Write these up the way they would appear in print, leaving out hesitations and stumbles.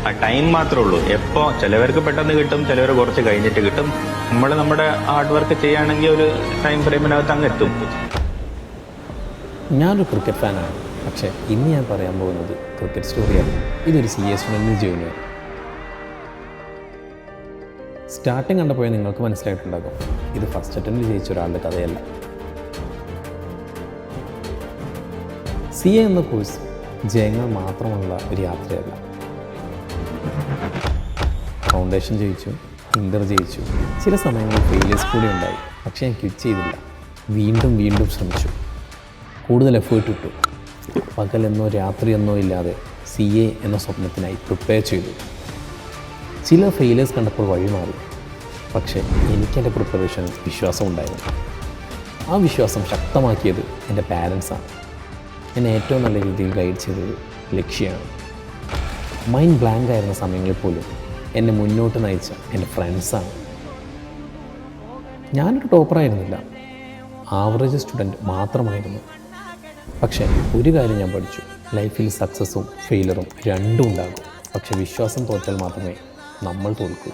ആ ടൈം മാത്രമേ ഉള്ളൂ. എപ്പോൾ ചിലവർക്ക് പെട്ടെന്ന് കിട്ടും, ചിലവർ കുറച്ച് കഴിഞ്ഞിട്ട് കിട്ടും. നമ്മൾ നമ്മുടെ ഹാർഡ് വർക്ക് ചെയ്യുകയാണെങ്കിൽ ഒരു ടൈം ഫ്രെയിമിനകത്ത് അങ്ങ് എത്തും. ഞാനൊരു ക്രിക്കറ്റ് ഫാനാണ്, പക്ഷേ ഇന്ന് ഞാൻ പറയാൻ പോകുന്നത് ക്രിക്കറ്റ് സ്റ്റോറിയാണ്. ഇതൊരു CA സ്റ്റുഡൻറ്റിന് ജേർണിയാണ്. സ്റ്റാർട്ടിങ് കണ്ടപ്പോൾ നിങ്ങൾക്ക് മനസ്സിലായിട്ടുണ്ടാകും, ഇത് ഫസ്റ്റ് അറ്റംപ്റ്റിൽ ജയിച്ച ഒരാളുടെ കഥയല്ല. CA എന്ന കോഴ്സ് ജയങ്ങൾ മാത്രമുള്ള ഒരു യാത്രയല്ല. ഫൗണ്ടേഷൻ ജയിച്ചു, ഇൻ്റർ ജയിച്ചു, ചില സമയങ്ങളിൽ ഫെയിലിയേഴ്സ് കൂടി ഉണ്ടായി. പക്ഷേ ഞാൻ ക്വിറ്റ് ചെയ്തില്ല. വീണ്ടും വീണ്ടും ശ്രമിച്ചു, കൂടുതൽ എഫേർട്ട് ഇട്ടു. പകലെന്നോ രാത്രിയെന്നോ ഇല്ലാതെ CA എന്ന സ്വപ്നത്തിനായി പ്രിപ്പയർ ചെയ്തു. ചില ഫെയിലിയേഴ്സ് കണ്ടപ്പോൾ വഴിമാറി, പക്ഷേ എനിക്കെൻ്റെ പ്രിപ്പറേഷൻ വിശ്വാസം ഉണ്ടായിരുന്നു. ആ വിശ്വാസം ശക്തമാക്കിയത് എൻ്റെ പാരൻസാണ്. എന്നെ ഏറ്റവും നല്ല രീതിയിൽ ഗൈഡ് ചെയ്തത് ലക്ഷ്യമാണ്. മൈൻഡ് ബ്ലാങ്ക് ആയിരുന്ന സമയങ്ങളിൽ പോലും എന്നെ മുന്നോട്ട് നയിച്ച എൻ്റെ ഫ്രണ്ട്സാണ്. ഞാനൊരു ടോപ്പറായിരുന്നില്ല, ആവറേജ് സ്റ്റുഡൻറ്റ് മാത്രമായിരുന്നു. പക്ഷേ ഒരു കാര്യം ഞാൻ പഠിച്ചു, ലൈഫിൽ സക്സസ്സും ഫെയിലറും രണ്ടും ഉണ്ടാകും. പക്ഷെ വിശ്വാസം തോറ്റാൽ മാത്രമേ നമ്മൾ തോൽക്കൂ.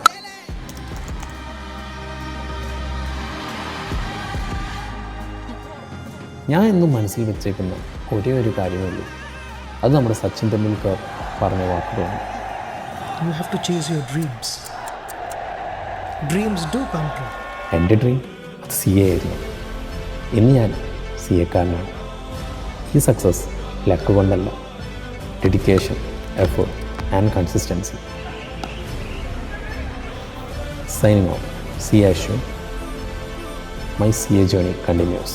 ഞാൻ എന്നും മനസ്സിൽ വെച്ചേക്കുന്ന ഒരേ ഒരു കാര്യമേ ഉള്ളൂ, അത് നമ്മുടെ സച്ചിൻ തെണ്ടുൽക്കർ പറഞ്ഞ വാക്കുകളാണ്. You have to chase your dreams. Dreams do come true. എൻ്റെ ഡ്രീം അത് CA ആയിരുന്നു. ഇന്ന് ഞാൻ CA-ക്കാരനാണ്. ഈ സക്സസ് ലക്ക് കൊണ്ടല്ല, dedication, effort and consistency. Signing off. CA Ashwin. My CA journey continues.